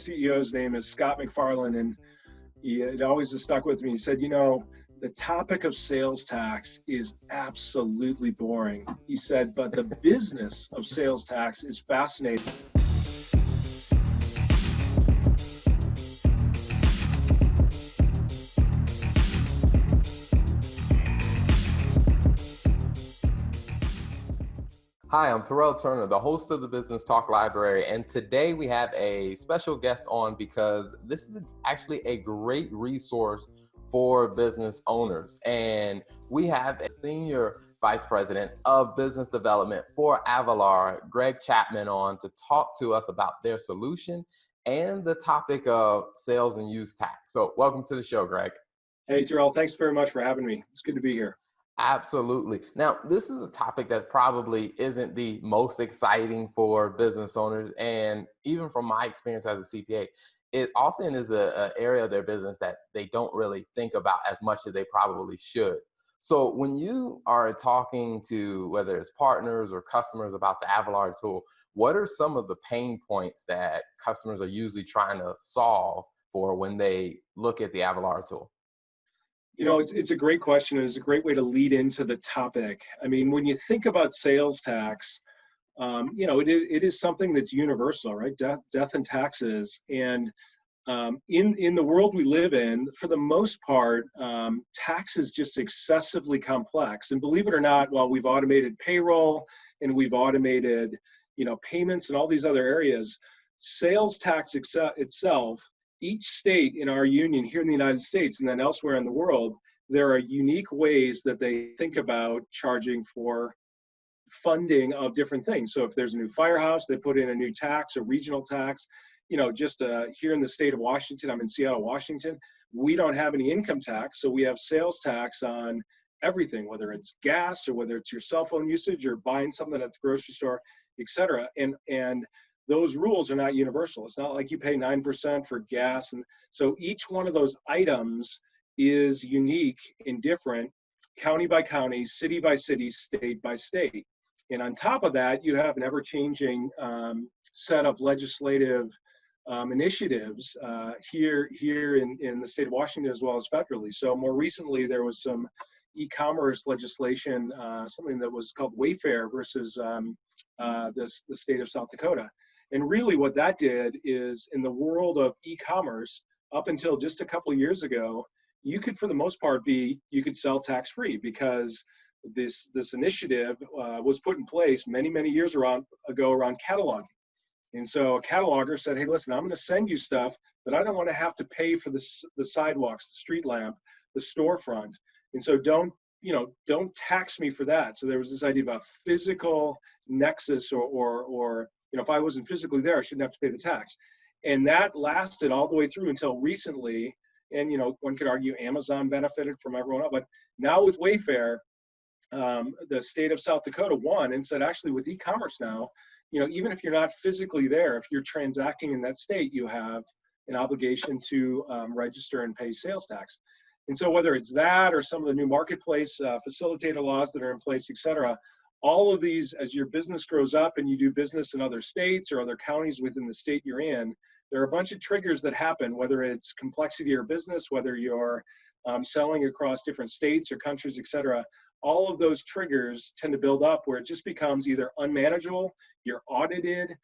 CEO's name is Scott McFarlane, and it always has stuck with me. He said, the topic of sales tax is absolutely boring. He said, but the business of sales tax is fascinating. Hi, I'm Terrell Turner, the host of the Business Talk Library, and today we have a special guest on because this is actually a great resource for business owners. And we have a Senior Vice President of Business Development for Avalara, Greg Chapman, on to talk to us about their solution and the topic of sales and use tax. So welcome to the show, Greg. Hey, Terrell, thanks very much for having me. It's good to be here. Absolutely. Now, this is a topic that probably isn't the most exciting for business owners. And even from my experience as a CPA, it often is an area of their business that they don't really think about as much as they probably should. So when you are talking to whether it's partners or customers about the Avalara tool, what are some of the pain points that customers are usually trying to solve for when they look at the Avalara tool? It's a great question. It's a great way to lead into the topic. I mean, when you think about sales tax, it is something that's universal, right? Death and taxes. And in the world we live in, for the most part, tax is just excessively complex. And believe it or not, while we've automated payroll and we've automated, payments and all these other areas, sales tax itself, each state in our union here in the United States and then elsewhere in the world, there are unique ways that they think about charging for funding of different things. So if there's a new firehouse, they put in a new tax, a regional tax. Just here in the state of Washington, I'm in Seattle, Washington, we don't have any income tax. So we have sales tax on everything, whether it's gas or whether it's your cell phone usage or buying something at the grocery store, et cetera. And those rules are not universal. It's not like you pay 9% for gas. And so each one of those items is unique and different, county by county, city by city, state by state. And on top of that, you have an ever-changing set of legislative initiatives here in the state of Washington as well as federally. So more recently, there was some e-commerce legislation, something that was called Wayfair versus the state of South Dakota. And really what that did is, in the world of e-commerce, up until just a couple of years ago, you could, for the most part, you could sell tax-free because this initiative was put in place many years ago around cataloging. And so a cataloger said, hey, listen, I'm going to send you stuff, but I don't want to have to pay for the sidewalks, the street lamp, the storefront. And so don't tax me for that. So there was this idea about physical nexus or if I wasn't physically there, I shouldn't have to pay the tax. And that lasted all the way through until recently. And, one could argue Amazon benefited from everyone else. But now with Wayfair, the state of South Dakota won and said, actually, with e-commerce now, even if you're not physically there, if you're transacting in that state, you have an obligation to register and pay sales tax. And so whether it's that or some of the new marketplace facilitator laws that are in place, et cetera, all of these, as your business grows up and you do business in other states or other counties within the state you're in, there are a bunch of triggers that happen, whether it's complexity of your business, whether you're selling across different states or countries, et cetera. All of those triggers tend to build up where it just becomes either unmanageable, you're audited,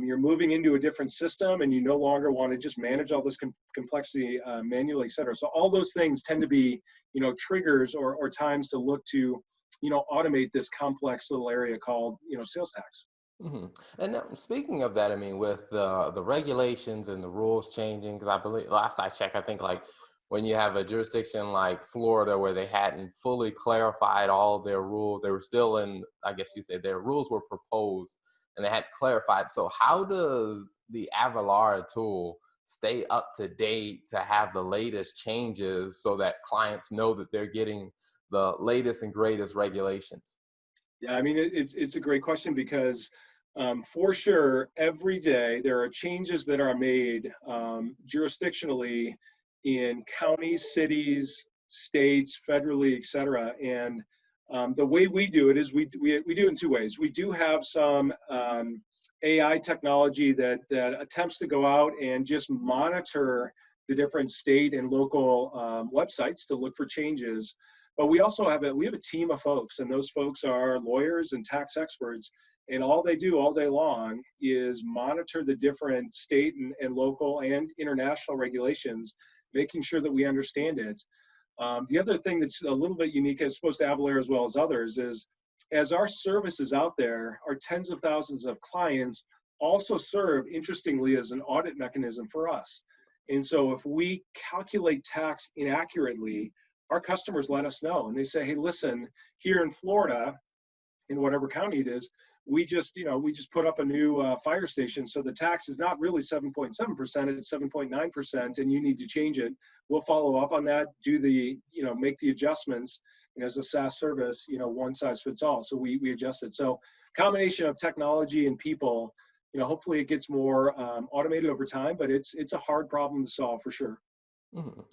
you're moving into a different system and you no longer want to just manage all this complexity manually, et cetera. So all those things tend to be, triggers or times to look to, automate this complex little area called, sales tax. Mm-hmm. And now, speaking of that, I mean, with the regulations and the rules changing, because I believe last I checked, I think like when you have a jurisdiction like Florida where they hadn't fully clarified all of their rules, they were still in, I guess you said their rules were proposed and they had clarified. So how does the Avalara tool stay up to date to have the latest changes so that clients know that they're getting the latest and greatest regulations? Yeah, I mean, it's a great question because for sure, every day there are changes that are made jurisdictionally in counties, cities, states, federally, et cetera. And the way we do it is we do it in two ways. We do have some AI technology that attempts to go out and just monitor the different state and local websites to look for changes. But we also have a team of folks, and those folks are lawyers and tax experts, and all they do all day long is monitor the different state and local and international regulations, making sure that we understand it. The other thing that's a little bit unique, as opposed to Avalara as well as others, is as our services out there, our tens of thousands of clients also serve, interestingly, as an audit mechanism for us. And so if we calculate tax inaccurately, our customers let us know, and they say, hey, listen, here in Florida, in whatever county it is, we just put up a new fire station, so the tax is not really 7.7%, it's 7.9%, and you need to change it. We'll follow up on that, make the adjustments. And as a SaaS service, one size fits all, so we adjust it. So combination of technology and people, hopefully it gets more automated over time, but it's a hard problem to solve for sure.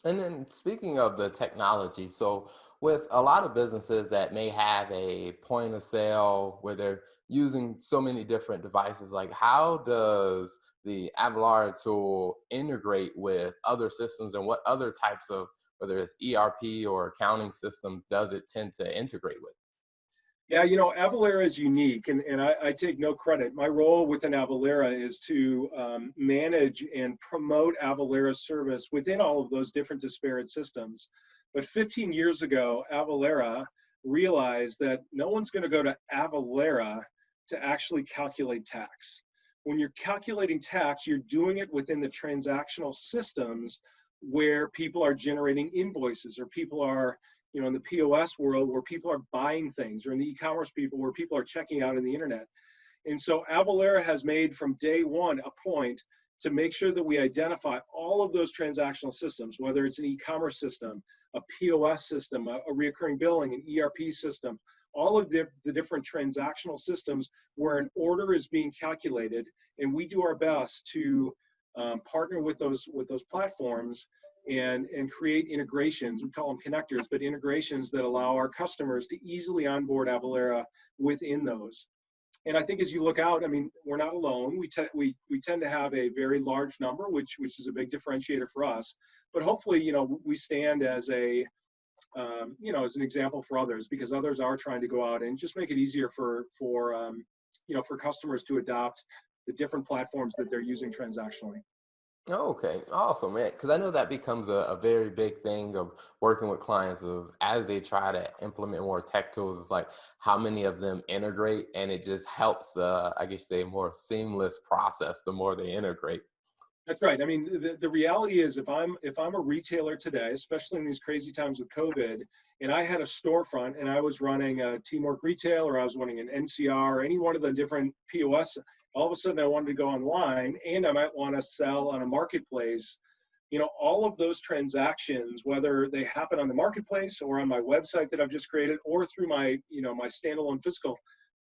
And then speaking of the technology, so with a lot of businesses that may have a point of sale where they're using so many different devices, like how does the Avalara tool integrate with other systems, and what other types of, whether it's ERP or accounting system, does it tend to integrate with? Yeah, Avalara is unique, and I take no credit. My role within Avalara is to manage and promote Avalara's service within all of those different disparate systems. But 15 years ago, Avalara realized that no one's going to go to Avalara to actually calculate tax. When you're calculating tax, you're doing it within the transactional systems where people are generating invoices, or people are in the POS world where people are buying things, or in the e-commerce people where people are checking out on the internet. And so Avalara has made from day one a point to make sure that we identify all of those transactional systems, whether it's an e-commerce system, a POS system, a recurring billing, an ERP system, all of the different transactional systems where an order is being calculated. And we do our best to partner with those platforms and create integrations. We call them connectors, but integrations that allow our customers to easily onboard Avalara within those. And I think as you look out, we're not alone. We tend to have a very large number, which is a big differentiator for us. But hopefully, we stand as as an example for others, because others are trying to go out and just make it easier for customers to adopt the different platforms that they're using transactionally. Okay, awesome, man. Because I know that becomes a very big thing of working with clients, of as they try to implement more tech tools. It's like how many of them integrate, and it just helps, I guess, say, a more seamless process the more they integrate. That's right. The reality is, if I'm a retailer today, especially in these crazy times with COVID, and I had a storefront and I was running a Teamwork Retail, or I was running an NCR, or any one of the different POS, all of a sudden I wanted to go online, and I might want to sell on a marketplace. All of those transactions, whether they happen on the marketplace or on my website that I've just created, or through my my standalone physical,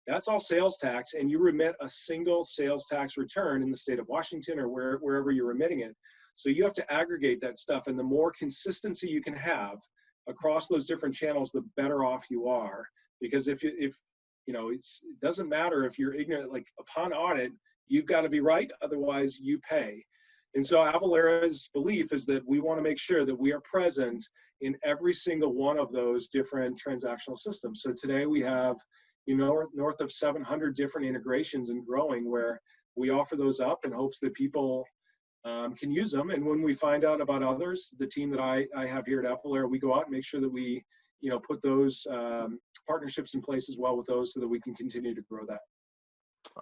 that's all sales tax, and you remit a single sales tax return in the state of Washington, or wherever you're remitting it. So you have to aggregate that stuff, and the more consistency you can have across those different channels, the better off you are. Because if it doesn't matter if you're ignorant, like upon audit, you've got to be right, otherwise you pay. And so Avalara's belief is that we want to make sure that we are present in every single one of those different transactional systems. So today we have north of 700 different integrations and growing, where we offer those up in hopes that people can use them. And when we find out about others, the team that I have here at Avalara, we go out and make sure that we put those partnerships in place as well with those, so that we can continue to grow that.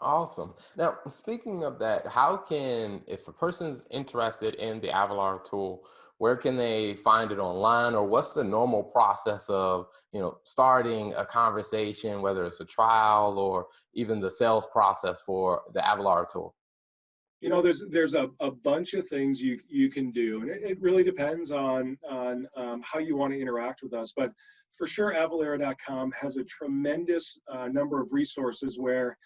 Awesome. Now, speaking of that, if a person's interested in the Avalara tool, where can they find it online, or what's the normal process of, starting a conversation, whether it's a trial or even the sales process for the Avalara tool? There's a bunch of things you can do, and it really depends on how you want to interact with us. But for sure, Avalara.com has a tremendous number of resources where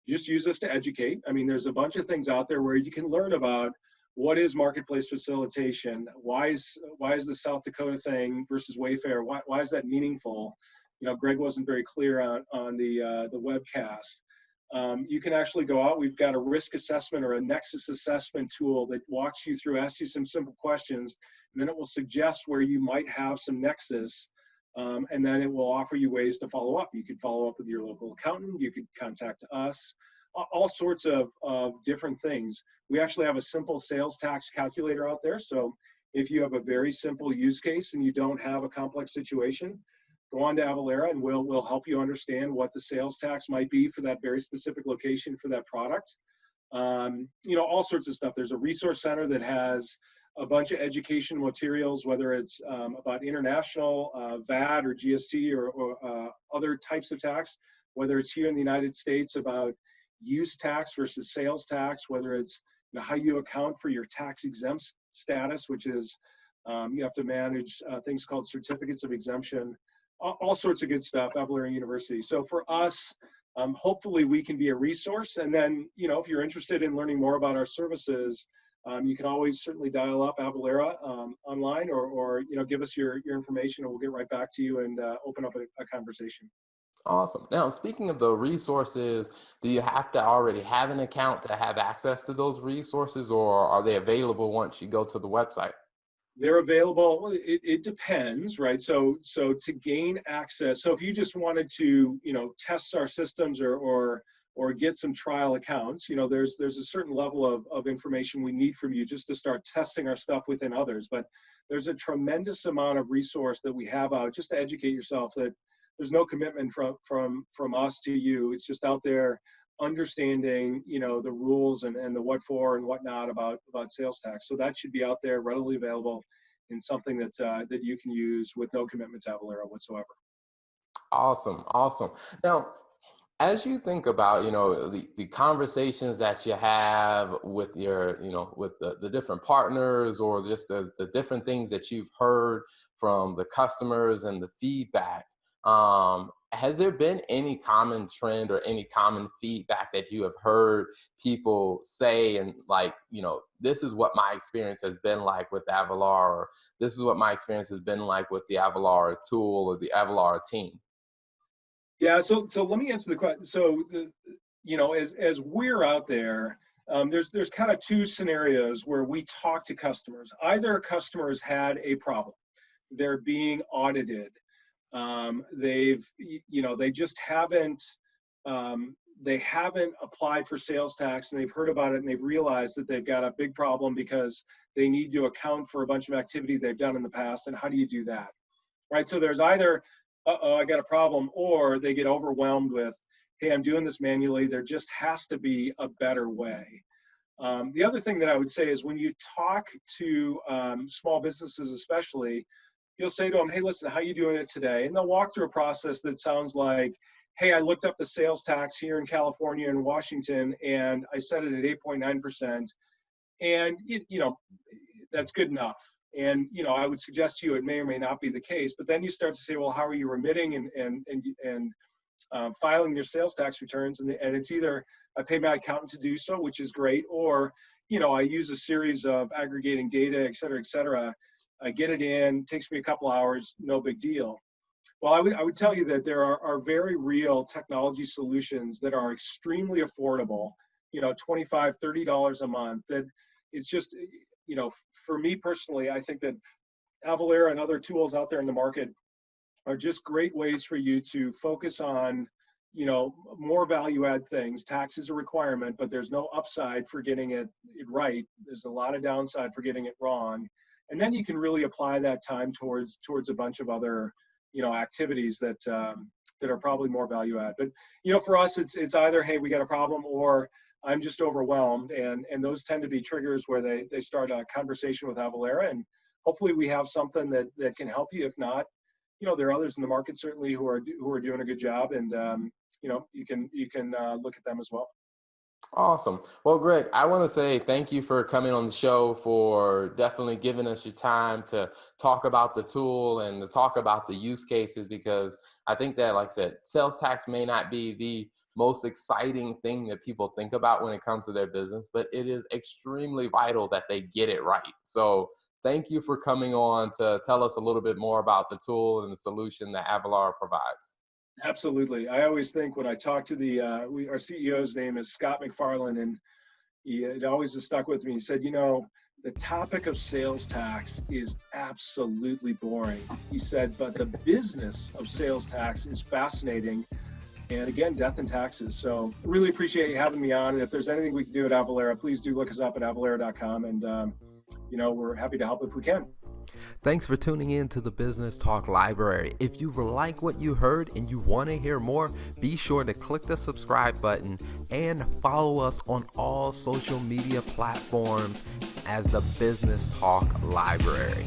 you just use us to educate. There's a bunch of things out there where you can learn about what is marketplace facilitation, why is the South Dakota thing versus Wayfair, why is that meaningful? Greg wasn't very clear on the webcast. You can actually go out. We've got a risk assessment or a nexus assessment tool that walks you through, asks you some simple questions, and then it will suggest where you might have some nexus. And then it will offer you ways to follow up. You could follow up with your local accountant. You could contact us, all sorts of different things. We actually have a simple sales tax calculator out there. So if you have a very simple use case and you don't have a complex situation, go on to Avalara and we'll help you understand what the sales tax might be for that very specific location for that product. All sorts of stuff. There's a resource center that has a bunch of education materials, whether it's about international VAT or GST or other types of tax, whether it's here in the United States about use tax versus sales tax, whether it's how you account for your tax exempt status, which is you have to manage things called certificates of exemption, all sorts of good stuff, Avalara University. So for us, hopefully we can be a resource. And then, if you're interested in learning more about our services, you can always certainly dial up Avalara online or give us your information and we'll get right back to you and open up a conversation. Awesome. Now, speaking of the resources, do you have to already have an account to have access to those resources, or are they available once you go to the website? They're available. Well, it depends, right? So to gain access, so if you just wanted to, test our systems or get some trial accounts, there's a certain level of information we need from you just to start testing our stuff within others. But there's a tremendous amount of resource that we have out just to educate yourself that there's no commitment from us to you. It's just out there understanding, the rules and the what for and whatnot about sales tax. So that should be out there readily available in something that you can use with no commitment to Avalara whatsoever. Awesome. Awesome. Now, as you think about, the conversations that you have with your, with the different partners or just the different things that you've heard from the customers and the feedback, has there been any common trend or any common feedback that you have heard people say and like, this is what my experience has been like with Avalara, or this is what my experience has been like with the Avalara tool or the Avalara team? Yeah, so let me answer the question. So as we're out there, there's kind of two scenarios where we talk to customers. Either customers had a problem, they're being audited, they just haven't they haven't applied for sales tax and they've heard about it and they've realized that they've got a big problem because they need to account for a bunch of activity they've done in the past. And how do you do that? Right? So there's either, uh-oh, I got a problem, or they get overwhelmed with, hey, I'm doing this manually. There just has to be a better way. The other thing that I would say is when you talk to small businesses especially, you'll say to them, hey, listen, how are you doing it today? And they'll walk through a process that sounds like, hey, I looked up the sales tax here in California and Washington, and I set it at 8.9%. And, that's good enough. And, I would suggest to you it may or may not be the case. But then you start to say, well, how are you remitting and filing your sales tax returns? And it's either I pay my accountant to do so, which is great, or, I use a series of aggregating data, et cetera, et cetera. I get it in, takes me a couple hours, no big deal. Well, I would tell you that there are very real technology solutions that are extremely affordable, $25, $30 a month. That it's just, for me personally, I think that Avalara and other tools out there in the market are just great ways for you to focus on, more value add things. Tax is a requirement, but there's no upside for getting it right. There's a lot of downside for getting it wrong. And then you can really apply that time towards a bunch of other, activities that are probably more value add. But for us, it's either, hey, we got a problem, or I'm just overwhelmed, and those tend to be triggers where they start a conversation with Avalara, and hopefully we have something that can help you. If not, there are others in the market certainly who are doing a good job, and you can look at them as well. Awesome. Well, Greg, I want to say thank you for coming on the show, for definitely giving us your time to talk about the tool and to talk about the use cases, because I think that, like I said, sales tax may not be the most exciting thing that people think about when it comes to their business, but it is extremely vital that they get it right. So thank you for coming on to tell us a little bit more about the tool and the solution that Avalara provides. Absolutely. I always think when I talk to our CEO's name is Scott McFarlane, and it always has stuck with me. He said, the topic of sales tax is absolutely boring. He said, but the business of sales tax is fascinating. And again, death and taxes. So really appreciate you having me on. And if there's anything we can do at Avalara, please do look us up at avalara.com. And, we're happy to help if we can. Thanks for tuning in to the Business Talk Library. If you like what you heard and you want to hear more, be sure to click the subscribe button and follow us on all social media platforms as the Business Talk Library.